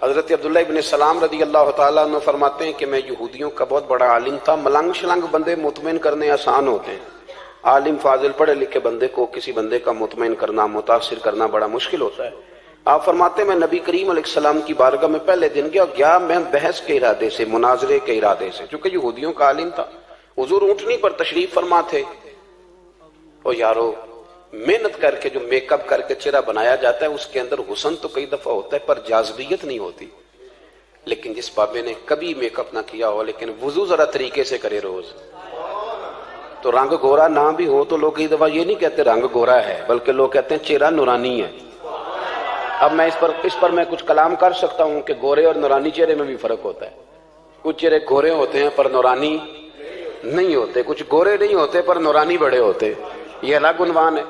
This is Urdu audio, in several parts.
حضرت عبداللہ ابن سلام رضی اللہ تعالیٰ عنہ فرماتے ہیں کہ میں یہودیوں کا بہت بڑا عالم تھا. ملنگ شلنگ بندے مطمئن کرنے آسان ہوتے ہیں، عالم فاضل پڑھے لکھے بندے کو کسی بندے کا مطمئن کرنا، متاثر کرنا بڑا مشکل ہوتا ہے. آپ فرماتے ہیں میں نبی کریم علیہ السلام کی بارگاہ میں پہلے دن گیا میں بحث کے ارادے سے، مناظرے کے ارادے سے، چونکہ یہودیوں کا عالم تھا. حضور اونٹنی پر تشریف فرما تھے. اور یارو محنت کر کے جو میک اپ کر کے چہرہ بنایا جاتا ہے اس کے اندر حسن تو کئی دفعہ ہوتا ہے پر جاذبیت نہیں ہوتی. لیکن جس بابے نے کبھی میک اپ نہ کیا ہو لیکن وضو ذرا طریقے سے کرے روز، تو رنگ گورا نہ بھی ہو تو لوگ کئی دفعہ یہ نہیں کہتے رنگ گورا ہے، بلکہ لوگ کہتے ہیں چہرہ نورانی ہے. اب میں اس پر میں کچھ کلام کر سکتا ہوں کہ گورے اور نورانی چہرے میں بھی فرق ہوتا ہے. کچھ چہرے گورے ہوتے ہیں پر نورانی نہیں ہوتے، کچھ گورے نہیں ہوتے پر نورانی بڑے ہوتے، یہ الگ عنوان ہے.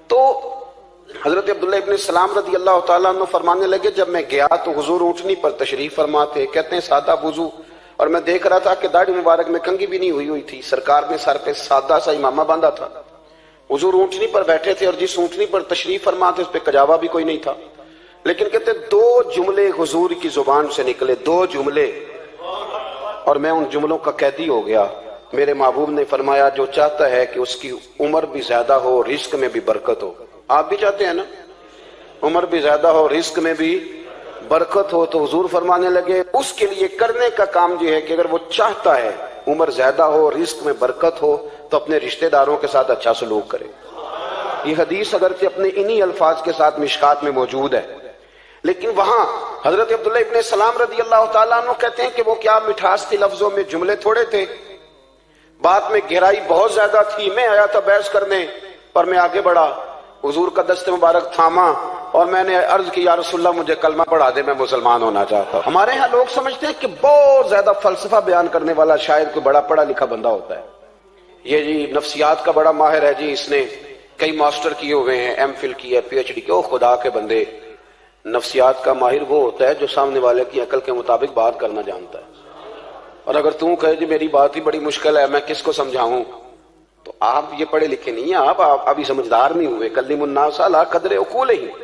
تو حضرت عبداللہ ابن سلام رضی اللہ تعالیٰ عنہ فرمانے لگے جب میں گیا تو حضور اونٹنی پر تشریف فرما تھے، کہتے ہیں سادہ وضو، اور میں دیکھ رہا تھا کہ داڑھی مبارک میں کنگھی بھی نہیں ہوئی تھی. سرکار نے سر پہ سادہ سا امامہ باندھا تھا. حضور اونٹنی پر بیٹھے تھے اور جس اونٹنی پر تشریف فرما تھے اس پہ کجاوا بھی کوئی نہیں تھا. لیکن کہتے دو جملے حضور کی زبان سے نکلے، دو جملے، اور میں ان جملوں کا قیدی ہو گیا. میرے محبوب نے فرمایا جو چاہتا ہے کہ اس کی عمر بھی زیادہ ہو، رزق میں بھی برکت ہو. آپ بھی چاہتے ہیں نا عمر بھی زیادہ ہو، رزق میں بھی برکت ہو، تو حضور فرمانے لگے اس کے لیے کرنے کا کام یہ ہے کہ اگر وہ چاہتا ہے عمر زیادہ ہو، رزق میں برکت ہو، تو اپنے رشتہ داروں کے ساتھ اچھا سلوک کرے. یہ حدیث اگرچہ اپنے انہی الفاظ کے ساتھ مشکات میں موجود ہے، لیکن وہاں حضرت عبداللہ ابن سلام رضی اللہ تعالیٰ عنہ کہتے ہیں کہ وہ کیا مٹھاس تھی لفظوں میں، جملے تھوڑے تھے، بات میں گہرائی بہت زیادہ تھی. میں آیا تھا بحث کرنے پر میں آگے بڑھا، حضور کا دست مبارک تھاما اور میں نے عرض کی یا رسول اللہ مجھے کلمہ پڑھا دے، میں مسلمان ہونا چاہتا ہوں. ہمارے ہاں لوگ سمجھتے ہیں کہ بہت زیادہ فلسفہ بیان کرنے والا شاید کوئی بڑا پڑھا لکھا بندہ ہوتا ہے. یہ جی نفسیات کا بڑا ماہر ہے جی، اس نے کئی ماسٹر کیے ہوئے ہیں، ایم فل کی ہے، پی ایچ ڈی کی. او خدا کے بندے، نفسیات کا ماہر وہ ہوتا ہے جو سامنے والے کی عقل کے مطابق بات کرنا جانتا ہے. اور اگر تم کہے جی میری بات ہی بڑی مشکل ہے میں کس کو سمجھاؤں، تو آپ یہ پڑھے لکھے نہیں ہیں، آپ ابھی سمجھدار نہیں ہوئے. کلم الناس علی قدر عقولہم.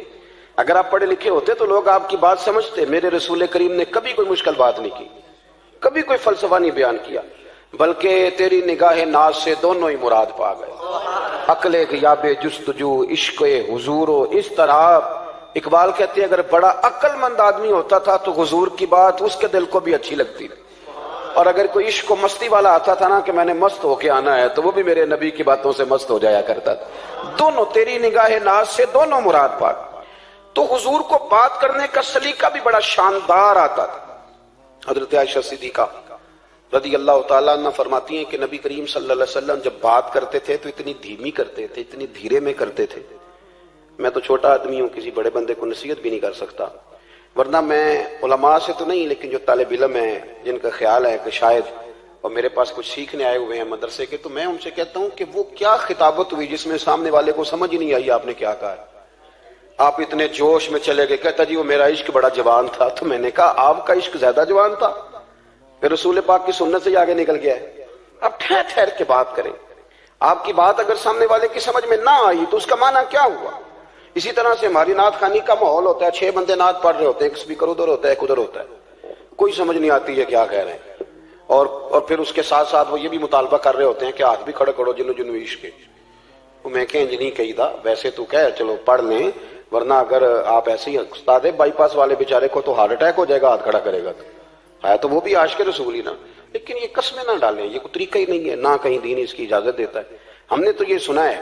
اگر آپ پڑھے لکھے ہوتے تو لوگ آپ کی بات سمجھتے. میرے رسول کریم نے کبھی کوئی مشکل بات نہیں کی، کبھی کوئی فلسفہ نہیں بیان کیا، بلکہ تیری نگاہ ناز سے دونوں ہی مراد پا گئے. عقل غیاب جستجو، عشق حضور و اضطراب. اقبال کہتے ہیں اگر بڑا عقل مند آدمی ہوتا تھا تو حضور کی بات اس کے دل کو بھی اچھی لگتی، اور اگر کوئی عشق و مستی والا آتا تھا نا کہ میں نے مست ہو کے آنا ہے تو وہ بھی میرے نبی کی باتوں سے مست ہو جایا کرتا تھا. دونوں تیری نگاہ ناز سے دونوں مراد پا. تو حضور کو بات کرنے کا سلیقہ بھی بڑا شاندار آتا تھا. حضرت عائشہ صدیقہ رضی اللہ تعالیٰ عنہ فرماتی ہیں کہ نبی کریم صلی اللہ علیہ وسلم جب بات کرتے تھے تو اتنی دھیمی کرتے تھے، اتنی دھیرے میں کرتے تھے. میں تو چھوٹا آدمی ہوں، کسی بڑے بندے کو نصیحت بھی نہیں کر سکتا، ورنہ میں علماء سے تو نہیں لیکن جو طالب علم ہیں جن کا خیال ہے کہ شاید اور میرے پاس کچھ سیکھنے آئے ہوئے ہیں مدرسے کے، تو میں ان سے کہتا ہوں کہ وہ کیا خطابت ہوئی جس میں سامنے والے کو سمجھ ہی نہیں آئی آپ نے کیا کہا ہے. آپ اتنے جوش میں چلے گئے، کہتا جی وہ میرا عشق بڑا جوان تھا. تو میں نے کہا آپ کا عشق زیادہ جوان تھا، پھر رسول پاک کی سنت سے آگے نکل گیا ہے. اب ٹھہر ٹھہر کے بات کریں. آپ کی بات اگر سامنے والے کی سمجھ میں نہ آئی تو اس کا معنی کیا ہوا. اسی طرح سے ہماری نعت خوانی کا ماحول ہوتا ہے، 6 بندے نعت پڑھ رہے ہوتے ہیں، ایک سپیکر ادھر ہوتا ہے ایک ادھر ہوتا ہے، کوئی سمجھ نہیں آتی ہے کیا کہہ رہے ہیں. اور پھر اس کے ساتھ ساتھ وہ یہ بھی مطالبہ کر رہے ہوتے ہیں کہ ہاتھ بھی کھڑے کرو جنو جنو عشق کے. میں کہ نہیں کہی دا ویسے تو کہہ چلو پڑھ لیں، ورنہ اگر آپ ایسے ہی استاد بائی پاس والے بیچارے کو تو ہارٹ اٹیک ہو جائے گا ہاتھ کھڑا کرے گا، ہے تو وہ بھی عاشق رسول ہی نا. لیکن یہ قسمیں نہ ڈالیں، یہ کوئی طریقہ ہی نہیں ہے، نہ کہیں دین اس کی اجازت دیتا ہے. ہم نے تو یہ سنا ہے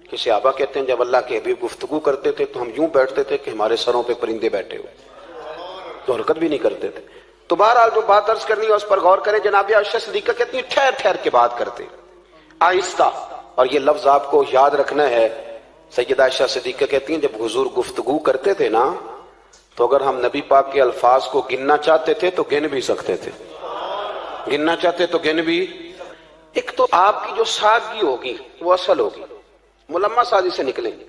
کہ صحابہ کہتے ہیں جب اللہ کے حبیب گفتگو کرتے تھے تو ہم یوں بیٹھتے تھے کہ ہمارے سروں پہ پرندے بیٹھے ہوئے، تو حرکت بھی نہیں کرتے تھے. تو بہرحال جو بات عرض کرنی ہے اس پر غور کریں. جناب عائشہ صدیقہ کہتی ہیں ٹھہر ٹھہر کے بات کرتے، آہستہ. اور یہ لفظ آپ کو یاد رکھنا ہے. سیدہ عائشہ صدیقہ کہتی ہیں جب حضور گفتگو کرتے تھے نا تو اگر ہم نبی پاک کے الفاظ کو گننا چاہتے تھے تو گن بھی سکتے تھے، گننا چاہتے تو گن بھی. ایک تو آپ کی جو سادگی ہوگی وہ اصل ہوگی، ملمہ سازی سے نکلیں گے.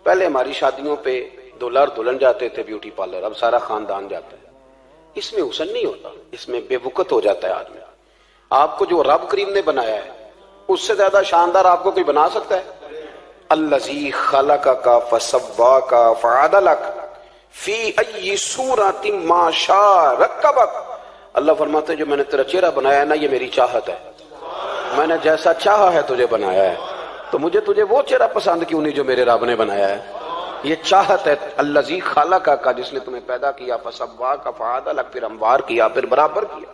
پہلے ہماری شادیوں پہ دولہا اور دلہن جاتے تھے بیوٹی پارلر، اب سارا خاندان جاتا ہے. اس میں حسن نہیں ہوتا، اس میں بے وقت ہو جاتا ہے آدمی. آپ کو جو رب کریم نے بنایا ہے اس سے زیادہ شاندار آپ کو کوئی بنا سکتا ہے؟ الذی خلقک فسواک فعدلک. فی ای صورت ما شاء رکبک، اللہ فرماتے ہیں جو میں نے تیرا چہرہ بنایا ہے نا، یہ میری چاہت ہے، میں نے جیسا چاہا ہے تجھے بنایا ہے، تو مجھے تجھے وہ چہرہ پسند کیوں نہیں جو میرے رب نے بنایا ہے؟ یہ چاہت ہے الذی خلقک کا، جس نے تمہیں پیدا کیا، فسواک فعدلک، پھر ہموار کیا، پھر برابر کیا،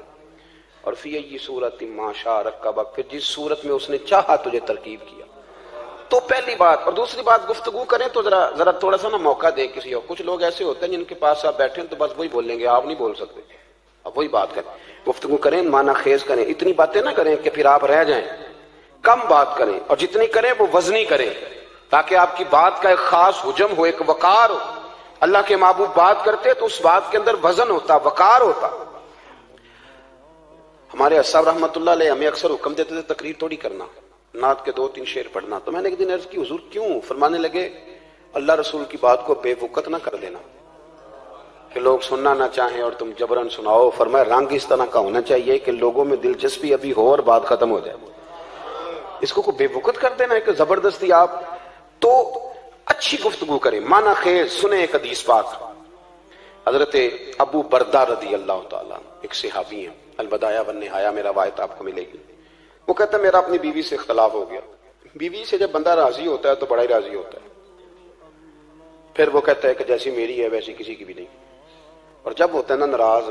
اور فی ای صورت ما شاء رکبک، پھر جس صورت میں اس نے چاہا تجھے ترکیب کیا۔ تو پہلی بات، اور دوسری بات، گفتگو کریں تو ذرا تھوڑا سا نا موقع دیں کسی اور۔ کچھ لوگ ایسے ہوتے ہیں جن کے پاس آپ بیٹھیں تو بس وہی بولیں گے، آپ نہیں بول سکتے، اب وہی بات کریں، گفتگو کریں، معنی خیز کریں، اتنی باتیں نہ کریں کہ پھر آپ رہ جائیں، کم بات کریں، اور جتنی کریں وہ وزنی کریں، تاکہ آپ کی بات کا ایک خاص حجم ہو، ایک وقار ہو۔ اللہ کے محبوب بات کرتے تو اس بات کے اندر وزن ہوتا، وقار ہوتا۔ ہمارے صاحب رحمۃ اللہ علیہ ہمیں اکثر حکم دیتے تھے تقریر تھوڑی کرنا، نعت کے 2-3 شعر پڑھنا۔ تو میں نے ایک دن عرض کی حضور کیوں؟ فرمانے لگے اللہ رسول کی بات کو بے وقت نہ کر دینا کہ لوگ سننا نہ چاہیں اور تم جبرن سناؤ۔ فرمایا رنگ اس طرح کا ہونا چاہیے کہ لوگوں میں دلچسپی ابھی ہو اور بات ختم ہو جائے، اس کو بے وقت کر دینا ہے کہ زبردستی آپ۔ تو اچھی گفتگو کریں، معنی خیز سنیں۔ ایک حدیث پاک حضرت ابو بردہ رضی اللہ تعالیٰ ایک صحابی ہیں، البدایہ والنہایہ میں روایت آپ کو ملے گی۔ وہ کہتا ہے میرا اپنی بیوی سے اختلاف ہو گیا۔ بیوی سے جب بندہ راضی ہوتا ہے تو بڑا ہی راضی ہوتا ہے، پھر وہ کہتا ہے کہ جیسی میری ہے ویسی کسی کی بھی نہیں، اور جب ہوتا ہے نا ناراض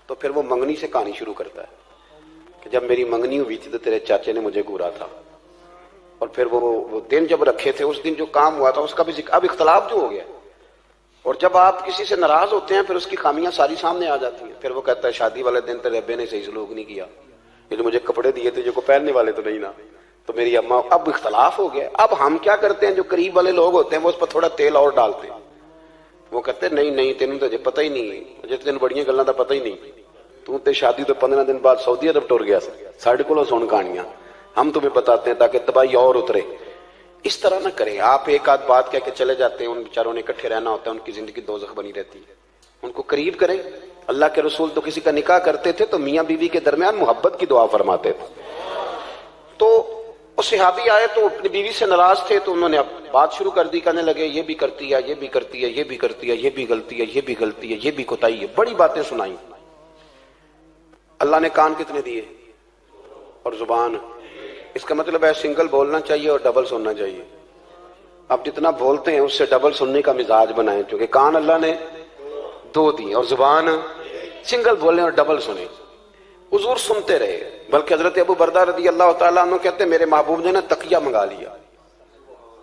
تو پھر وہ منگنی سے کہانی شروع کرتا ہے کہ جب میری منگنی ہوئی تھی تو تیرے چاچے نے مجھے گورا تھا، اور پھر وہ دن جب رکھے تھے اس دن جو کام ہوا تھا اس کا بھی ذکر۔ اب اختلاف جو ہو گیا، اور جب آپ کسی سے ناراض ہوتے ہیں پھر اس کی خامیاں ساری سامنے آ جاتی ہیں۔ پھر وہ کہتا ہے شادی والے دن تیرے ابے نے صحیح سلوک نہیں کیا، یہ جو مجھے کپڑے دیے تھے جو کو پہننے والے تو نہیں نا، تو میری اماں۔ اب اختلاف ہو گیا، اب ہم کیا کرتے ہیں؟ جو قریب والے لوگ ہوتے ہیں وہ اس پر تھوڑا تیل اور ڈالتے ہیں، وہ کہتے ہیں نہیں تینوں تو پتہ ہی نہیں، مجھے تین بڑیاں گلاں دا پتہ ہی نہیں، تو تے شادی تو 15 دن بعد سعودی عرب ٹر گیا، ساڑھے کو سن کہانیاں ہم تمہیں بتاتے ہیں تاکہ تباہی اور اترے۔ اس طرح نہ کریں، آپ ایک آدھ بات کہہ کے چلے جاتے ہیں، ان بیچاروں نے اکٹھے رہنا ہوتا ہے، ان کی زندگی دوزخ بنی رہتی ہے۔ ان کو قریب کریں۔ اللہ کے رسول تو کسی کا نکاح کرتے تھے تو میاں بیوی کے درمیان محبت کی دعا فرماتے تھے۔ تو وہ صحابی آئے تو اپنی بیوی سے ناراض تھے، تو انہوں نے اب بات شروع کر دی، کہنے لگے یہ بھی کرتی ہے، یہ بھی کرتی ہے، یہ بھی کرتی ہے، یہ بھی غلطی ہے، یہ بھی غلطی ہے، یہ بھی کوتاہی ہے، بڑی باتیں سنائیں۔ اللہ نے کان کتنے دیے اور زبان، اس کا مطلب ہے سنگل بولنا چاہیے اور ڈبل سننا چاہیے۔ آپ جتنا بولتے ہیں اس سے ڈبل سننے کا مزاج بنائیں، چونکہ کان اللہ نے 2 دیے اور زبان سنگل بولیں اور ڈبل سنیں۔ حضور سنتے رہے، بلکہ حضرت ابو بردہ رضی اللہ تعالیٰ عنہ کہتے ہیں میرے محبوب نے نا تکیہ منگا لیا،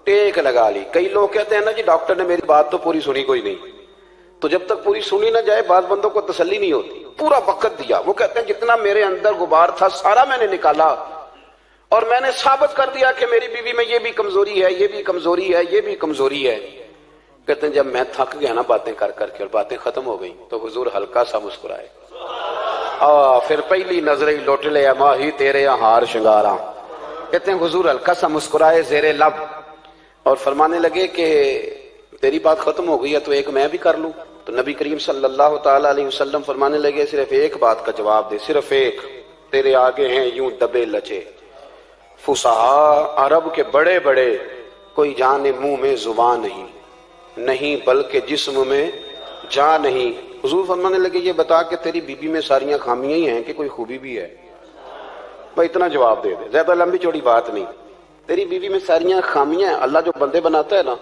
ٹیک لگا لی۔ کئی لوگ کہتے ہیں نا جی ڈاکٹر نے میری بات تو پوری سنی کوئی نہیں، تو جب تک پوری سنی نہ جائے بعض بندوں کو تسلی نہیں ہوتی، پورا وقت دیا۔ وہ کہتے ہیں جتنا میرے اندر غبار تھا سارا میں نے نکالا، اور میں نے ثابت کر دیا کہ میری بیوی میں یہ بھی کمزوری ہے، یہ بھی کمزوری ہے، یہ بھی کمزوری ہے۔ کہتے ہیں جب میں تھک گیا نا باتیں کر کر کے اور باتیں ختم ہو گئی تو حضور ہلکا سا مسکرائے، پھر پہلی نظر ہی لوٹ لے ماہی تیرے ہار شنگاراں۔ کہتے ہیں حضور ہلکا سا مسکرائے زیر لب اور فرمانے لگے کہ تیری بات ختم ہو گئی ہے تو ایک میں بھی کر لوں۔ تو نبی کریم صلی اللہ تعالیٰ علیہ وسلم فرمانے لگے صرف ایک بات کا جواب دے، صرف ایک، تیرے آگے ہیں یوں دبے لچے فصحا عرب کے بڑے بڑے، کوئی جانے منہ میں زبان نہیں بلکہ جسم میں جا نہیں۔ حضور فرمانے لگے یہ بتا کہ تیری بیوی میں ساریاں خامیاں ہی ہیں کہ کوئی خوبی بھی ہے؟ بھائی اتنا جواب دے دے، زیادہ لمبی چوڑی بات نہیں۔ تیری بیوی میں ساریاں خامیاں ہیں۔ اللہ جو بندے بناتا ہے نا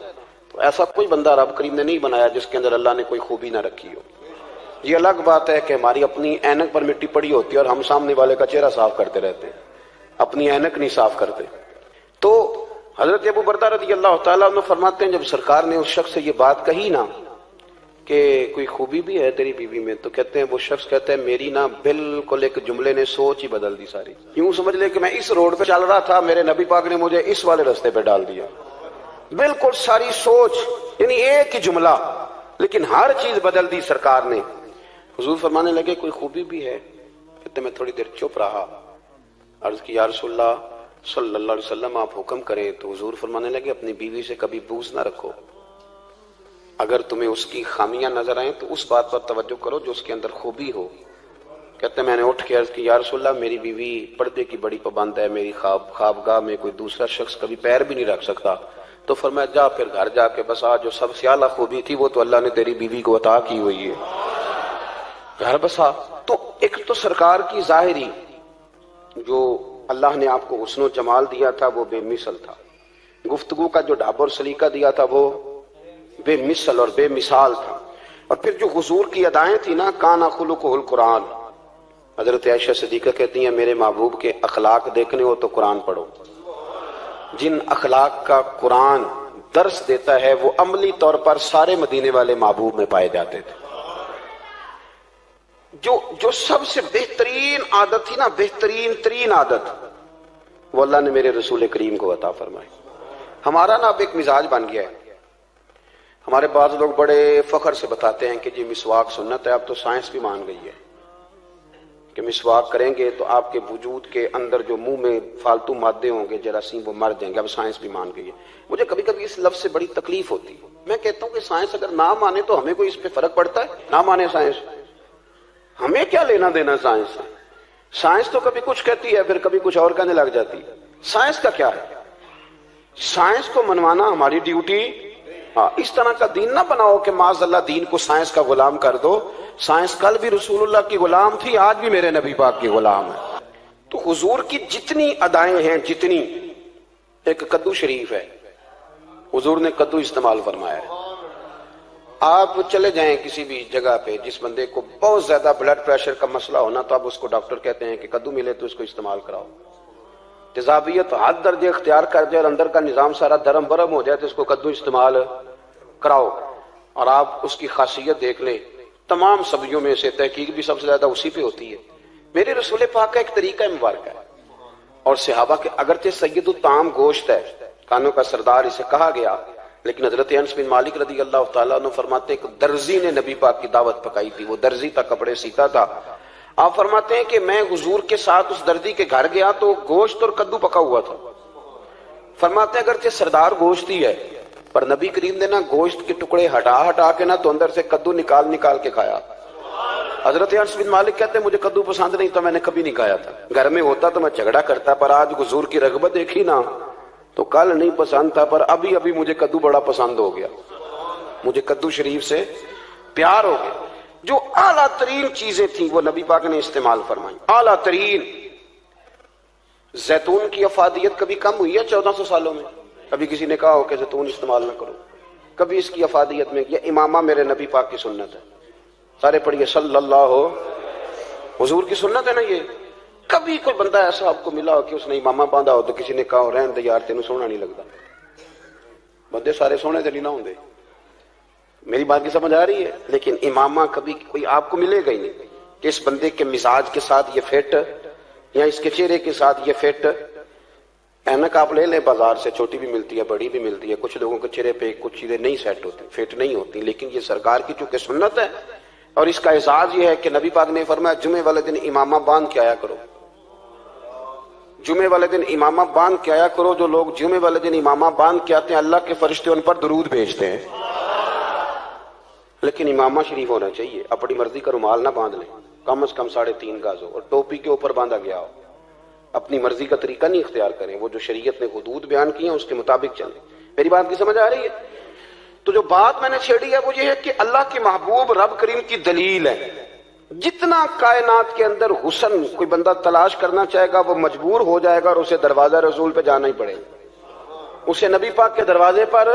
تو ایسا کوئی بندہ رب کریم نے نہیں بنایا جس کے اندر اللہ نے کوئی خوبی نہ رکھی ہو۔ یہ الگ بات ہے کہ ہماری اپنی اینک پر مٹی پڑی ہوتی ہے اور ہم سامنے والے کا چہرہ صاف کرتے رہتے ہیں، اپنی اینک نہیں صاف کرتے۔ تو حضرت ابو بردہ رضی اللہ تعالیٰ عنہ فرماتے ہیں جب سرکار نے اس شخص سے یہ بات کہی نا کہ کوئی خوبی بھی ہے تیری بیوی میں، تو کہتے ہیں وہ شخص کہتا ہے میری نا بالکل ایک جملے نے سوچ ہی بدل دی ساری۔ یوں سمجھ لے کہ میں اس روڈ پہ چل رہا تھا، میرے نبی پاک نے مجھے اس والے رستے پہ ڈال دیا، بالکل ساری سوچ، یعنی ایک ہی جملہ لیکن ہر چیز بدل دی سرکار نے۔ حضور فرمانے لگے کوئی خوبی بھی ہے؟ کہتے میں تھوڑی دیر چپ رہا، عرض کی یا رسول اللہ صلی اللہ علیہ وسلم آپ حکم کریں۔ تو حضور فرمانے لگے اپنی بیوی سے کبھی بغض نہ رکھو، اگر تمہیں اس کی خامیاں نظر آئیں تو اس بات پر توجہ کرو جو اس کے اندر خوبی ہو۔ کہتے میں نے اٹھ کے عرض کی یا رسول اللہ میری بیوی پردے کی بڑی پابند ہے، میری خوابگاہ میں کوئی دوسرا شخص کبھی پیر بھی نہیں رکھ سکتا، تو فرمایا جا پھر گھر جا کے بسا، جو سب سے اعلیٰ خوبی تھی وہ تو اللہ نے تیری بیوی کو عطا کی ہوئی ہے، گھر بسا۔ تو ایک تو سرکار کی ظاہری جو اللہ نے آپ کو حسن و جمال دیا تھا وہ بے مثل تھا، گفتگو کا جو ڈھب اور سلیقہ دیا تھا وہ بے مثل اور بے مثال تھا، اور پھر جو حضور کی ادائیں تھی نا، کانا خلقہ القرآن۔ حضرت عائشہ صدیقہ کہتی ہیں میرے محبوب کے اخلاق دیکھنے ہو تو قرآن پڑھو، جن اخلاق کا قرآن درس دیتا ہے وہ عملی طور پر سارے مدینے والے محبوب میں پائے جاتے تھے۔ جو سب سے بہترین عادت تھی نا، بہترین ترین عادت، وہ اللہ نے میرے رسول کریم کو عطا فرمائی۔ ہمارا نا اب ایک مزاج بن گیا ہے، ہمارے بعض لوگ بڑے فخر سے بتاتے ہیں کہ جی مسواک سنت ہے، اب تو سائنس بھی مان گئی ہے کہ مسواک کریں گے تو آپ کے وجود کے اندر جو منہ میں فالتو مادے ہوں گے جراثیم وہ مر جائیں گے، اب سائنس بھی مان گئی ہے۔ مجھے کبھی کبھی اس لفظ سے بڑی تکلیف ہوتی ہے، میں کہتا ہوں کہ سائنس اگر نہ مانے تو ہمیں کوئی اس پہ فرق پڑتا ہے؟ نہ مانے سائنس، ہمیں کیا لینا دینا سائنس سے؟ سائنس تو کبھی کچھ کہتی ہے پھر کبھی کچھ اور کہنے لگ جاتی ہے، سائنس کا کیا ہے؟ سائنس کو منوانا ہماری ڈیوٹی۔ ہاں، اس طرح کا دین نہ بناؤ کہ معاذ اللہ دین کو سائنس کا غلام کر دو۔ سائنس کل بھی رسول اللہ کی غلام تھی، آج بھی میرے نبی پاک کی غلام ہے۔ تو حضور کی جتنی ادائیں ہیں، جتنی، ایک کدو شریف ہے، حضور نے کدو استعمال فرمایا ہے۔ آپ چلے جائیں کسی بھی جگہ پہ، جس بندے کو بہت زیادہ بلڈ پریشر کا مسئلہ ہونا تو اب اس کو ڈاکٹر کہتے ہیں کہ کدو ملے تو اس کو استعمال کراؤ۔ تیزابیت حد درجے اختیار کر جائے اور اندر کا نظام سارا درم برم ہو جائے تو اس کو کدو استعمال کراؤ، اور آپ اس کی خاصیت دیکھ لیں۔ تمام سبزیوں میں سے تحقیق بھی سب سے زیادہ اسی پہ ہوتی ہے۔ میرے رسول پاک کا ایک طریقہ مبارک ہے، اور صحابہ کے اگرچہ سید الطعام گوشت ہے، کانوں کا سردار اسے کہا گیا، لیکن حضرت انس بن مالک رضی اللہ تعالیٰ عنہ فرماتے ہیں کہ درزی نے نبی پاک کی دعوت پکائی تھی، وہ درزی تھا، کپڑے سیتا تھا۔ آپ فرماتے ہیں کہ میں حضور کے ساتھ اس درزی کے گھر گیا تو گوشت اور کدو پکا ہوا تھا۔ فرماتے ہیں اگرچہ سردار گوشت ہی ہے پر نبی کریم نے نا گوشت کے ٹکڑے ہٹا کے نا تو اندر سے کدو نکال کے کھایا۔ حضرت انس بن مالک کہتے ہیں مجھے کدو پسند نہیں تو میں نے کبھی نہیں کھایا تھا، گھر میں ہوتا تو میں جھگڑا کرتا، پر آج حضور کی رغبت دیکھی نا تو کل نہیں پسند تھا پر ابھی مجھے کدو بڑا پسند ہو گیا، مجھے کدو شریف سے پیار ہو گیا۔ جو اعلیٰ ترین چیزیں تھیں وہ نبی پاک نے استعمال فرمائی، اعلیٰ ترین۔ زیتون کی افادیت کبھی کم ہوئی ہے 1400 سالوں میں؟ کبھی کسی نے کہا ہو کہ زیتون استعمال نہ کرو؟ کبھی اس کی افادیت میں؟ یہ امامہ میرے نبی پاک کی سنت ہے، سارے پڑھیے صلی اللہ ہو، حضور کی سنت ہے نا یہ۔ کبھی کوئی بندہ ایسا آپ کو ملا ہو کہ اس نے امامہ باندھا ہو تو کسی نے کہا ہو رہن دے یار تینوں سونا نہیں لگتا؟ بندے سارے سونے تے نہیں نہ ہوندے، میری بات کی سمجھ آ رہی ہے؟ لیکن امامہ کبھی کوئی آپ کو ملے گا ہی نہیں کہ اس بندے کے مزاج کے ساتھ یہ فٹ، یا اس کے چہرے کے ساتھ یہ فٹ۔ اینک آپ لے لیں بازار سے، چھوٹی بھی ملتی ہے بڑی بھی ملتی ہے، کچھ لوگوں کے چہرے پہ کچھ چیزیں نہیں سیٹ ہوتی، فٹ نہیں ہوتی، لیکن یہ سرکار کی چونکہ سنت ہے، اور اس کا اعزاز یہ ہے کہ نبی پاک نے فرمایا جمعے والے دن امامہ باندھ کے آیا کرو، جمعے والے دن امامہ باندھ کے آیا کرو۔ جو لوگ جمعے والے دن امامہ باندھ کے آتے ہیں اللہ کے فرشتے ان پر درود بھیجتے ہیں، لیکن امامہ شریف ہونا چاہیے، اپنی مرضی کا رومال نہ باندھ لیں، کم از کم 3.5 گز ہو، اور ٹوپی کے اوپر باندھا گیا ہو۔ اپنی مرضی کا طریقہ نہیں اختیار کریں، وہ جو شریعت نے حدود بیان کی ہیں اس کے مطابق چلیں۔ میری بات کی سمجھ آ رہی ہے؟ تو جو بات میں نے چھیڑی ہے وہ یہ ہے کہ اللہ کے محبوب رب کریم کی دلیل ہے۔ جتنا کائنات کے اندر حسن کوئی بندہ تلاش کرنا چاہے گا وہ مجبور ہو جائے گا اور اسے دروازہ رسول پہ جانا ہی پڑے گا، اسے نبی پاک کے دروازے پر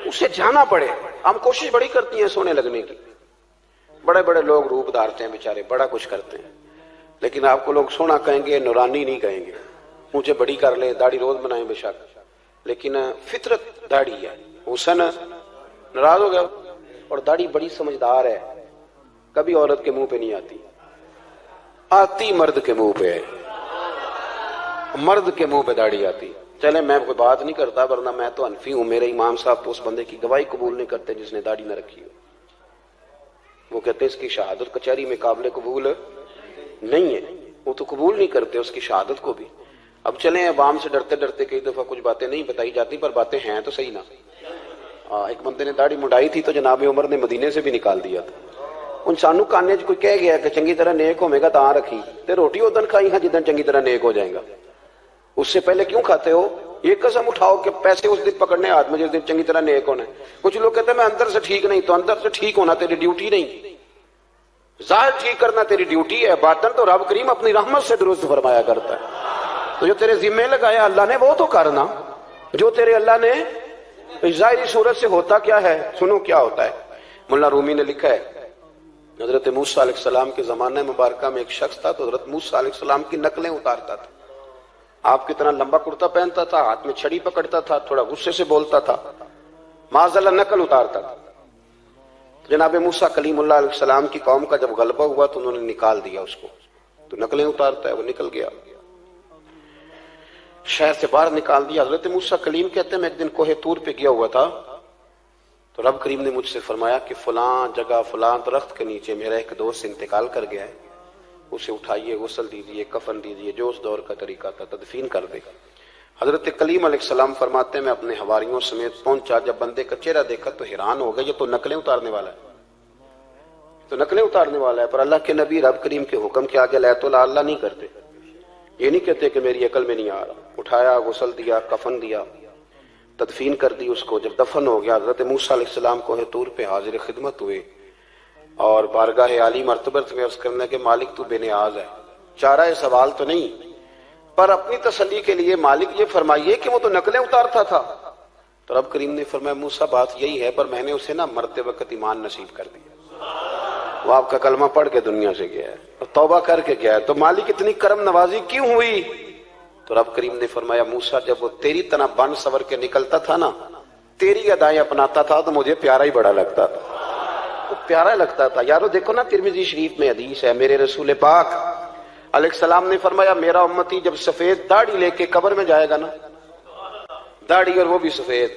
اسے جانا پڑے۔ ہم کوشش بڑی کرتی ہیں سونے لگنے کی، بڑے بڑے لوگ روپ دھارتے ہیں بیچارے، بڑا کچھ کرتے ہیں، لیکن آپ کو لوگ سونا کہیں گے، نورانی نہیں کہیں گے۔ مجھے بڑی کر لیں، داڑھی روز بنائیں بے شک، لیکن فطرت داڑھی ہے، حسن ناراض ہو گیا، اور داڑھی بڑی سمجھدار ہے، کبھی عورت کے منہ پہ نہیں آتی، آتی مرد کے منہ پہ ہے، مرد کے منہ پہ داڑھی آتی۔ چلے میں کوئی بات نہیں کرتا ورنہ میں تو حنفی ہوں، میرے امام صاحب تو اس بندے کی گواہی قبول نہیں کرتے جس نے داڑھی نہ رکھی ہو، وہ کہتے ہیں اس کی شہادت کچہری میں قابل قبول نہیں ہے، وہ تو قبول نہیں کرتے اس کی شہادت کو بھی۔ اب چلیں عوام سے ڈرتے ڈرتے کئی دفعہ کچھ باتیں نہیں بتائی جاتی پر باتیں ہیں تو صحیح نا۔ ایک بندے نے داڑھی مڈائی تھی تو جناب عمر نے مدینے سے بھی نکال دیا تھا۔ ان سانو کانے کوئی کہہ گیا کہ چنگی طرح نیک ہوے گا تاں رکھی تے روٹی ادن کھائی ہاں جدن چنگی طرح نیک ہو جائے گا، اس سے پہلے کیوں کھاتے ہو؟ یہ قسم اٹھاؤ کہ پیسے اس دن پکڑنے ہاتھ میں جس دن چنگی طرح نیک ہونا ہے. کچھ لوگ کہتے ہیں میں اندر سے ٹھیک نہیں. تو اندر سے ٹھیک ہونا تیری ڈیوٹی نہیں, ظاہر ٹھیک کرنا تیری ڈیوٹی ہے, باطن تو رب کریم اپنی رحمت سے درست فرمایا کرتا ہے. تو جو تیرے ذمہ لگایا اللہ نے وہ تو کرنا, جو تیرے اللہ نے. ظاہری صورت سے ہوتا کیا ہے, سنو کیا ہوتا ہے. مولانا رومی نے لکھا ہے حضرت موسیٰ علیہ السلام کے زمانہ مبارکہ میں ایک شخص تھا تو حضرت موسیٰ علیہ السلام کی نقلیں اتارتا تھا. آپ کتنا لمبا کرتا پہنتا تھا, ہاتھ میں چھڑی پکڑتا تھا, تھوڑا غصے سے بولتا تھا, معاذ اللہ نقل اتارتا تھا. جناب موسیٰ کلیم اللہ علیہ السلام کی قوم کا جب غلبہ ہوا تو انہوں نے نکال دیا اس کو. تو نقلیں اتارتا ہے, وہ نکل گیا, شہر سے باہر نکال دیا. حضرت موسیٰ کلیم کہتے ہیں میں ایک دن کوہ طور پہ گیا ہوا تھا تو رب کریم نے مجھ سے فرمایا کہ فلاں جگہ فلاں درخت کے نیچے میرا ایک دوست انتقال کر گیا ہے, اسے اٹھائیے, غسل دیجیے, کفن دیجیے, جو اس دور کا طریقہ تھا, تدفین کر دے. حضرت کلیم علیہ السلام فرماتے ہیں میں اپنے حواریوں سمیت پہنچا, جب بندے کا چہرہ دیکھا تو حیران ہو گئے, یہ تو نقلیں اتارنے والا ہے, تو نقلیں اتارنے والا ہے. پر اللہ کے نبی رب کریم کے حکم کے آگے لا تو لا اللہ نہیں کرتے. یہ نہیں کہتے کہ میری عقل میں نہیں آ رہا. اٹھایا, غسل دیا, کفن دیا, تدفین کر دی اس کو. جب دفن ہو گیا حضرت موسیٰ علیہ السلام کوہ طور پہ حاضر خدمت ہوئے اور بارگاہ عالی مرتبت میں عرض کرنے کے مالک تو بے نیاز ہے, چارہ سوال تو نہیں, پر اپنی تسلی کے لیے مالک یہ فرمائیے کہ وہ تو نقلیں اتارتا تھا. تو رب کریم نے فرمایا موسیٰ بات یہی ہے, پر میں نے اسے نہ مرتے وقت ایمان نصیب کر دیا. وہ آپ کا کلمہ پڑھ کے دنیا سے گیا ہے اور توبہ کر کے گیا ہے, تو مالک اتنی کرم نوازی کیوں ہوئی؟ تو رب کریم نے فرمایا موسیٰ جب وہ تیری طرح بن سور کے نکلتا تھا نا, تیری ادائیں اپناتا تھا تو مجھے پیارا ہی بڑا لگتا تھا, وہ پیارا لگتا تھا. یارو دیکھو نا ترمذی شریف میں حدیث ہے, میرے رسول پاک علیہ السلام نے فرمایا میرا امتی جب سفید داڑھی لے کے قبر میں جائے گا نا, داڑھی اور وہ بھی سفید,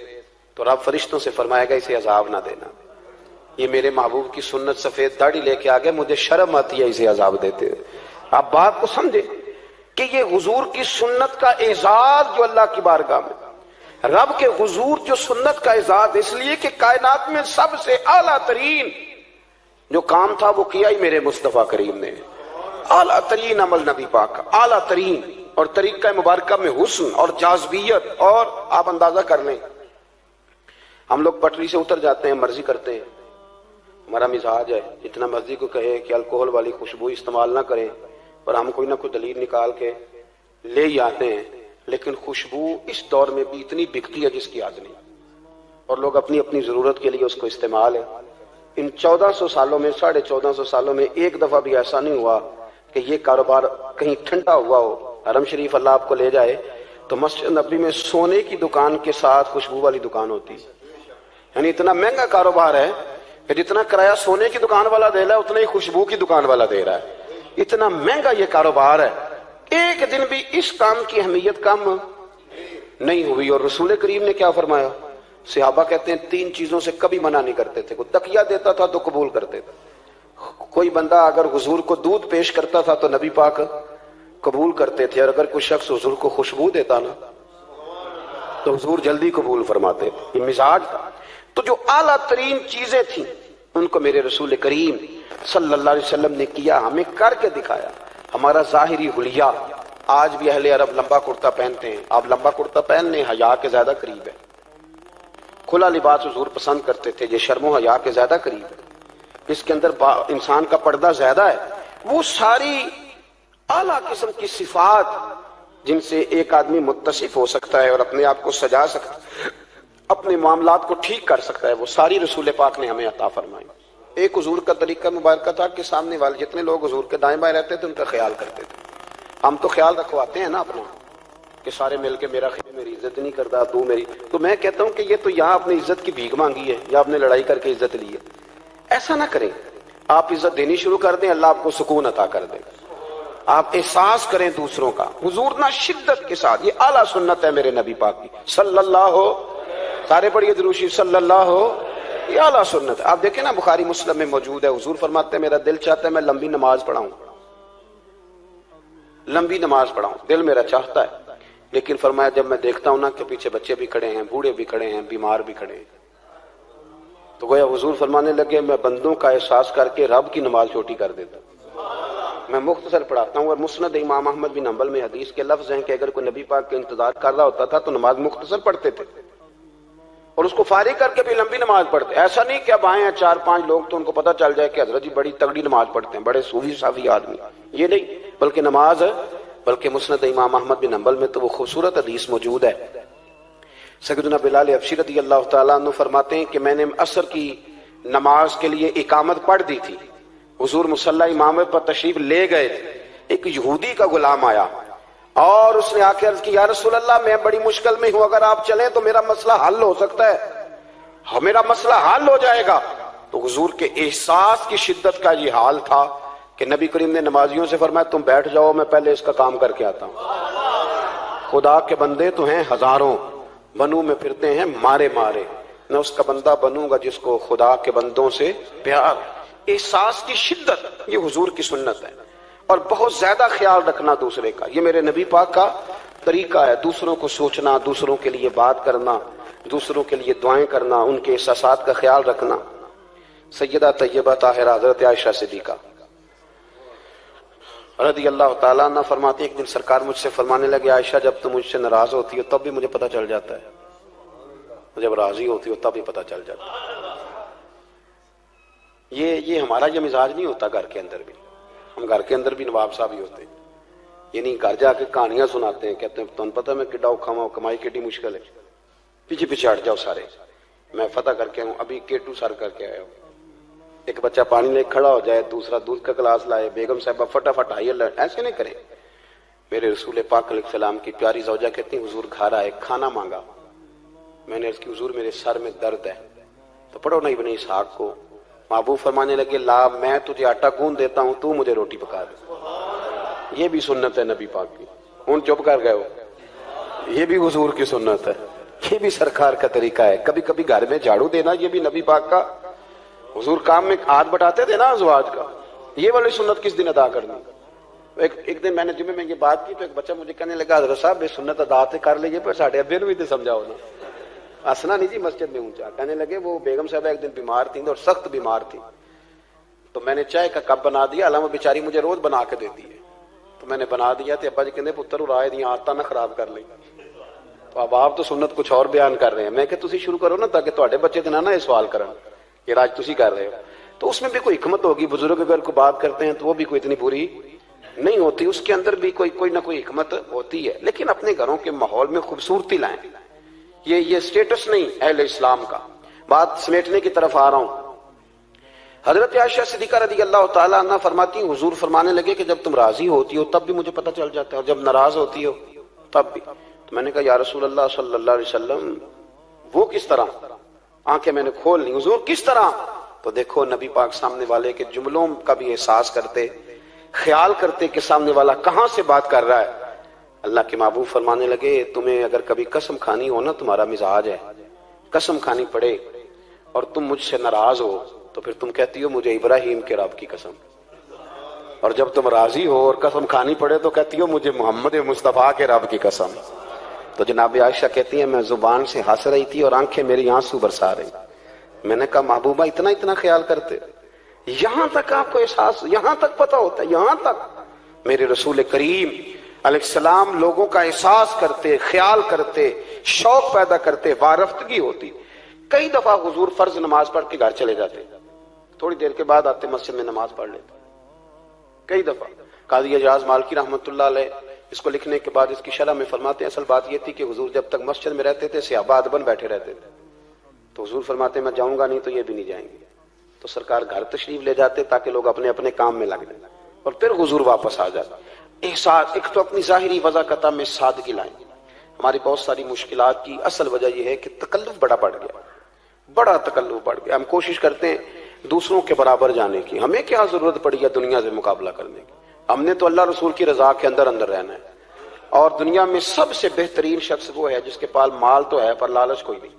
تو رب فرشتوں سے فرمائے گا اسے عذاب نہ دینا, یہ میرے محبوب کی سنت سفید داڑھی لے کے آگے, مجھے شرم آتی ہے اسے عذاب دیتے. آپ بات کو سمجھے کہ یہ حضور کی سنت کا اعزاز جو اللہ کی بارگاہ میں, رب کے حضور جو سنت کا اعزاز اس لیے کہ کائنات میں سب سے اعلیٰ ترین جو کام تھا وہ کیا ہی میرے مصطفیٰ کریم نے. اعلیٰ ترین عمل نبی پاک کا, اعلیٰ ترین, اور طریقہ مبارکہ میں حسن اور جاذبیت. اور آپ اندازہ کر لیں ہم لوگ پٹری سے اتر جاتے ہیں, مرضی کرتے ہیں, ہمارا مزاج ہے جتنا مرضی کو کہے کہ الکوہل والی خوشبو استعمال نہ کریں, پر ہم کوئی نہ کوئی دلیل نکال کے لے ہی آتے ہیں. لیکن خوشبو اس دور میں بھی اتنی بکتی ہے جس کی حد نہیں, اور لوگ اپنی اپنی ضرورت کے لیے اس کو استعمال ہے. ان 1400 سالوں میں 1450 سالوں میں ایک دفعہ بھی ایسا نہیں ہوا کہ یہ کاروبار کہیں ٹھنڈا ہوا ہو. حرم شریف اللہ آپ کو لے جائے تو مسجد نبوی میں سونے کی دکان کے ساتھ خوشبو والی دکان ہوتی, یعنی اتنا مہنگا کاروبار ہے کہ جتنا کرایہ سونے کی دکان والا دے رہا ہے اتنا ہی خوشبو کی دکان والا دے رہا ہے. اتنا مہنگا یہ کاروبار ہے. ایک دن بھی اس کام کی اہمیت کم نہیں ہوئی. اور رسول کریم نے کیا فرمایا, صحابہ کہتے ہیں 3 چیزوں سے کبھی منع نہیں کرتے تھے. کوئی تکیہ دیتا تھا تو قبول کرتے تھے, کوئی بندہ اگر حضور کو دودھ پیش کرتا تھا تو نبی پاک قبول کرتے تھے, اور اگر کوئی شخص حضور کو خوشبو دیتا نا تو حضور جلدی قبول فرماتے. یہ مزاج تھا. تو جو اعلیٰ ترین چیزیں تھیں ان کو میرے رسول کریم صلی اللہ علیہ وسلم نے کیا, ہمیں کر کے دکھایا. ہمارا ظاہری حلیہ, آج بھی اہل عرب لمبا کرتا پہنتے ہیں, آپ لمبا کرتا پہن لیں, حیا کے زیادہ قریب ہے. کھلا لباس حضور پسند کرتے تھے, یہ شرم و حیا کے زیادہ قریب ہے, اس کے اندر انسان کا پردہ زیادہ ہے. وہ ساری اعلیٰ قسم کی صفات جن سے ایک آدمی متصف ہو سکتا ہے اور اپنے آپ کو سجا سکتا ہے, اپنے معاملات کو ٹھیک کر سکتا ہے, وہ ساری رسول پاک نے ہمیں عطا فرمائی. ایک حضور کا طریقہ مبارکہ تھا کہ سامنے والے جتنے لوگ حضور کے دائیں بائیں رہتے تھے ان کا خیال کرتے تھے. ہم تو خیال رکھواتے ہیں نا اپنا کہ سارے مل کے میرا خیال, میری عزت نہیں کرتا تو میری, تو میں کہتا ہوں کہ یہ تو یہاں اپنی عزت کی بھیک مانگی ہے یا آپ نے لڑائی کر کے عزت لی ہے. ایسا نہ کریں, آپ عزت دینی شروع کر دیں, اللہ آپ کو سکون عطا کر دے. آپ احساس کریں دوسروں کا. حضور نہ شدت کے ساتھ, یہ اعلیٰ سنت ہے میرے نبی پاک کی صلی اللہ ہو, سارے پڑھیے درود شریف صلی اللہ ہو, یہ اعلیٰ سنت ہے. آپ دیکھیں نا بخاری مسلم میں موجود ہے, حضور فرماتے ہیں میرا دل چاہتا ہے میں لمبی نماز پڑھاؤں, لمبی نماز پڑھاؤں, دل میرا چاہتا ہے. لیکن فرمایا جب میں دیکھتا ہوں نا کہ پیچھے بچے بھی کھڑے ہیں, بوڑھے بھی کھڑے ہیں, بیمار بھی کھڑے ہیں, تو گویا حضور فرمانے لگے میں بندوں کا احساس کر کے رب کی نماز چھوٹی کر دیتا. میں مختصر پڑھاتا ہوں. اور مسند امام احمد بن حنبل میں حدیث کے لفظ ہیں کہ اگر کوئی نبی پاک کا انتظار کر رہا ہوتا تھا تو نماز مختصر پڑھتے تھے اور اس کو فارغ کر کے بھی لمبی نماز پڑھتے. ایسا نہیں کہ اب آئے ہیں 4-5 لوگ تو ان کو پتہ چل جائے کہ حضرت جی بڑی تگڑی نماز پڑھتے ہیں, بڑے صوفی صافی آدمی, یہ نہیں. بلکہ نماز بلکہ مسند امام احمد بن حنبل میں تو وہ خوبصورت حدیث موجود ہے. سیدنا بلال حبشی رضی اللہ تعالیٰ عنہ فرماتے ہیں کہ میں نے عصر کی نماز کے لیے اقامت پڑھ دی تھی, حضور مصلی امامت پر تشریف لے گئے تھے, ایک یہودی کا غلام آیا اور اس نے آ کے عرض کی یا رسول اللہ میں بڑی مشکل میں ہوں, اگر آپ چلیں تو میرا مسئلہ حل ہو سکتا ہے, میرا مسئلہ حل ہو جائے گا. تو حضور کے احساس کی شدت کا یہ حال تھا کہ نبی کریم نے نمازیوں سے فرمایا تم بیٹھ جاؤ, میں پہلے اس کا کام کر کے آتا ہوں. خدا کے بندے تو ہیں ہزاروں, بنو میں پھرتے ہیں مارے مارے, میں اس کا بندہ بنوں گا جس کو خدا کے بندوں سے پیار. احساس کی شدت یہ حضور کی سنت ہے, اور بہت زیادہ خیال رکھنا دوسرے کا, یہ میرے نبی پاک کا طریقہ ہے. دوسروں کو سوچنا, دوسروں کے لیے بات کرنا, دوسروں کے لیے دعائیں کرنا, ان کے احساسات کا خیال رکھنا. سیدہ طیبہ طاہرہ حضرت عائشہ صدیقہ رضی اللہ تعالیٰ عنہ فرماتی ایک دن سرکار مجھ سے فرمانے لگے عائشہ جب تم مجھ سے ناراض ہوتی ہو تب بھی مجھے پتہ چل جاتا ہے, جب راضی ہوتی ہو تب بھی پتہ چل جاتا ہے. یہ ہمارا یہ مزاج نہیں ہوتا گھر کے اندر بھی. ہم گھر کے اندر بھی نواب صاحب ہی ہوتے ہیں, یہ نہیں گھر جا کے کہانیاں سناتے ہیں, کہتے ہیں تمہیں پتہ میں کڈا اوکھا ہوں, کمائی کیڈی مشکل ہے, پیچھے پیچھے ہٹ جاؤ سارے, میں فتح کر کے ہوں, ابھی کیٹو سر کر کے آیا ہوں. ایک بچہ پانی لے کھڑا ہو جائے, دوسرا دودھ کا گلاس لائے, بیگم صاحبہ فٹافٹ آئیے, ایسے نہیں کریں. میرے رسول پاک علیہ السلام کی پیاری زوجہ کہتی ہیں حضور گھر آئے, کھانا مانگا, میں نے عرض کی حضور میرے سر میں درد ہے, تو پڑھو نا ابن اسحاق کو. محبوب فرمانے لگے لا میں تجھے آٹا گوندھ دیتا ہوں, تو مجھے روٹی پکا دے. یہ بھی سنت ہے نبی پاک کی. ہوں چپ کر گئے ہو, یہ بھی حضور کی سنت ہے, یہ بھی سرکار کا طریقہ ہے. کبھی کبھی گھر میں جھاڑو دینا یہ بھی نبی پاک کا. حضور کام میں ہاتھ بٹاتے تھے نا ازواج کا, یہ والی سنت کس دن ادا کرنی. ایک دن میں نے جمعے میں یہ بات کی تو ایک بچہ مجھے کہنے لگا حضرت صاحب یہ سنت ادا تے کر لیجیے پر ساڈے ابے نوں بھی تے سمجھاؤ نا. ہنسنا نہیں جی مسجد میں اونچا. کہنے لگے وہ بیگم صاحبہ ایک دن بیمار تھیں اور سخت بیمار تھی, تو میں نے چائے کا کپ بنا دیا, حالانکہ بیچاری مجھے روز بنا کے دیتی ہے, تو میں نے بنا دیا تو ابا جی کہنے پتر رائے دی عادتاں نہ خراب کر لیں. تو اب آپ تو سنت کچھ اور بیان کر رہے ہیں, میں کہ تسی شروع کرو نا تاکہ تواڈے بچے تے نہ یہ سوال کرن یہ راج تسی کر رہے ہو. تو اس میں بھی کوئی حکمت ہوگی. بزرگ اگر کو بات کرتے ہیں تو وہ بھی کوئی اتنی بری نہیں ہوتی, اس کے اندر بھی کوئی نہ کوئی حکمت ہوتی ہے. لیکن اپنے گھروں کے ماحول میں خوبصورتی لائیں, یہ سٹیٹس نہیں اہل اسلام کا. بات سمیٹنے کی طرف آ رہا ہوں. حضرت عائشہ صدیقہ رضی اللہ تعالیٰ عنہ فرماتی ہیں حضور فرمانے لگے کہ جب تم راضی ہوتی ہو تب بھی مجھے پتہ چل جاتا ہے, اور جب ناراض ہوتی ہو تب بھی. تو میں نے کہا یا رسول اللہ صلی اللہ علیہ وسلم وہ کس طرح؟ آنکھیں میں نے کھول لی, حضور کس طرح؟ تو دیکھو نبی پاک سامنے والے کے جملوں کا بھی احساس کرتے, خیال کرتے کہ سامنے والا کہاں سے بات کر رہا ہے. اللہ کے محبوب فرمانے لگے تمہیں اگر کبھی قسم کھانی ہو نا, تمہارا مزاج ہے قسم کھانی پڑے اور تم مجھ سے ناراض ہو تو پھر تم کہتی ہو مجھے ابراہیم کے رب کی قسم, اور جب تم راضی ہو اور قسم کھانی پڑے تو کہتی ہو مجھے محمد مصطفیٰ کے رب کی قسم. تو جناب عائشہ کہتی ہیں میں زبان سے ہنس رہی تھی اور آنکھیں میری آنسو برسا رہی. میں نے کہا محبوبہ اتنا خیال کرتے, یہاں تک آپ کو احساس, یہاں تک پتہ ہوتا ہے, یہاں تک. میرے رسول کریم علیہ السلام لوگوں کا احساس کرتے, خیال کرتے, شوق پیدا کرتے, وارفتگی ہوتی. کئی دفعہ حضور فرض نماز پڑھ کے گھر چلے جاتے, تھوڑی دیر کے بعد آتے مسجد میں نماز پڑھ لیتے. کئی دفعہ قاضی اجاز مالکی رحمۃ اللہ علیہ اس کو لکھنے کے بعد اس کی شرح میں فرماتے ہیں اصل بات یہ تھی کہ حضور جب تک مسجد میں رہتے تھے صحابہ ادباً بیٹھے رہتے تھے, تو حضور فرماتے ہیں میں جاؤں گا نہیں تو یہ بھی نہیں جائیں گے. تو سرکار گھر تشریف لے جاتے تاکہ لوگ اپنے اپنے کام میں لگ جائیں, اور پھر حضور واپس آ جاتے. احساس ایک تو اپنی ظاہری وضاحت میں سادگی لائیں. ہماری بہت ساری مشکلات کی اصل وجہ یہ ہے کہ تکلف بڑا بڑھ گیا, بڑا تکلف بڑھ گیا. ہم کوشش کرتے ہیں دوسروں کے برابر جانے کی, ہمیں کیا ضرورت پڑی ہے دنیا سے مقابلہ کرنے کی. ہم نے تو اللہ رسول کی رضا کے اندر رہنا ہے, اور دنیا میں سب سے بہترین شخص وہ ہے جس کے پاس مال تو ہے پر لالچ کوئی نہیں.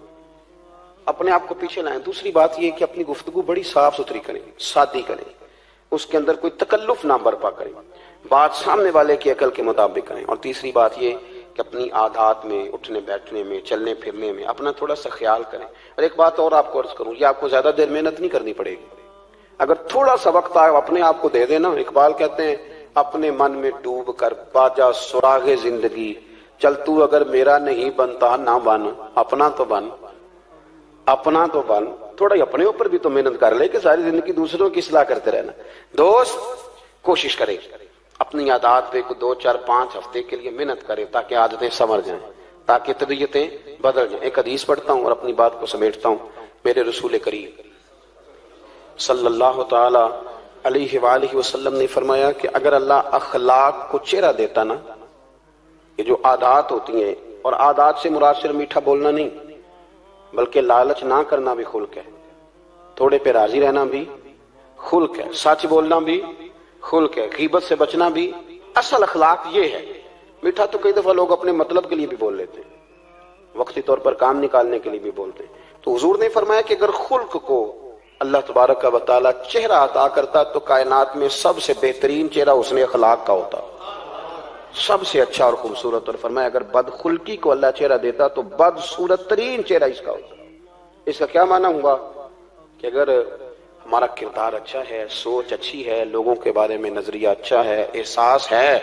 اپنے آپ کو پیچھے لائیں. دوسری بات یہ کہ اپنی گفتگو بڑی صاف ستھری کریں, سادی کریں, اس کے اندر کوئی تکلف نہ برپا کریں, بات سامنے والے کی عقل کے مطابق کریں. اور تیسری بات یہ کہ اپنی عادات میں, اٹھنے بیٹھنے میں, چلنے پھرنے میں اپنا تھوڑا سا خیال کریں. اور ایک بات اور آپ کو عرض کروں, یہ آپ کو زیادہ دیر محنت نہیں کرنی پڑے گی. اگر تھوڑا سا وقت آئے اپنے آپ کو دے دینا. اقبال کہتے ہیں اپنے من میں ڈوب کر باجا سراغ زندگی، چل تو اگر میرا نہیں بنتا نہ بن، اپنا تو بن، اپنا تو بن، تھوڑا ہی اپنے اوپر بھی تو محنت کر لے کہ ساری زندگی دوسروں کی اصلاح کرتے رہنا۔ دوست کوشش کرے اپنی عادات پہ 2 4 5 ہفتے کے لیے محنت کرے تاکہ عادتیں سنور جائیں، تاکہ طبیعتیں بدل جائیں۔ ایک حدیث پڑھتا ہوں اور اپنی بات کو سمیٹتا ہوں۔ میرے رسول کریم صلی اللہ تعالی علیہ وآلہ وسلم نے فرمایا کہ اگر اللہ اخلاق کو چہرہ دیتا نا، یہ جو عادات ہوتی ہیں، اور عادات سے مراد صرف میٹھا بولنا نہیں بلکہ لالچ نہ کرنا بھی خلق ہے، تھوڑے پہ راضی رہنا بھی خلق ہے، سچ بولنا بھی خلق ہے، غیبت سے بچنا بھی، اصل اخلاق یہ ہے۔ میٹھا تو کئی دفعہ لوگ اپنے مطلب کے لیے بھی بول لیتے ہیں، وقتی طور پر کام نکالنے کے لیے بھی بولتے ہیں۔ تو حضور نے فرمایا کہ اگر خلق کو اللہ تبارک و تعالی چہرہ عطا کرتا تو کائنات میں سب سے بہترین چہرہ حسن اخلاق کا ہوتا، سب سے اچھا اور خوبصورت، اور فرمایا اگر بدخلقی کو اللہ چہرہ دیتا تو بدصورت ترین چہرہ اس کا ہوتا۔ اس کا کیا معنی ہوا کہ اگر ہمارا کردار اچھا ہے، سوچ اچھی ہے، لوگوں کے بارے میں نظریہ اچھا ہے، احساس ہے،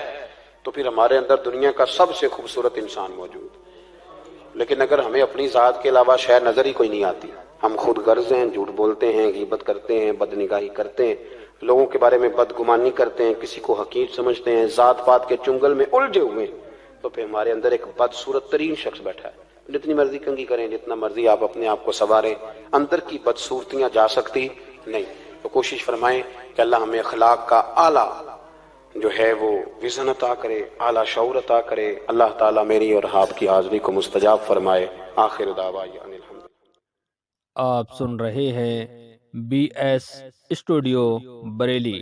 تو پھر ہمارے اندر دنیا کا سب سے خوبصورت انسان موجود۔ لیکن اگر ہمیں اپنی ذات کے علاوہ شے نظر ہی کوئی نہیں آتی، ہم خود غرض ہیں، جھوٹ بولتے ہیں، غیبت کرتے ہیں، بدنگاہی کرتے ہیں، لوگوں کے بارے میں بدگمانی کرتے ہیں، کسی کو حقیر سمجھتے ہیں، ذات پات کے چنگل میں الجھے ہوئے ہیں، تو پھر ہمارے اندر ایک بدصورت ترین شخص بیٹھا ہے۔ جتنی مرضی کنگھی کریں، جتنا مرضی آپ اپنے آپ کو سنواریں، اندر کی بدصورتیاں جا سکتی نہیں۔ تو کوشش فرمائیں کہ اللہ ہمیں اخلاق کا اعلیٰ جو ہے وہ وزن عطا کرے، اعلیٰ شعور عطا کرے۔ اللہ تعالیٰ میری اور آپ کی حاضری کو مستجاب فرمائے۔ آخر دعوانا ان الحمد۔ آپ سن رہے ہیں BS اسٹوڈیو بریلی۔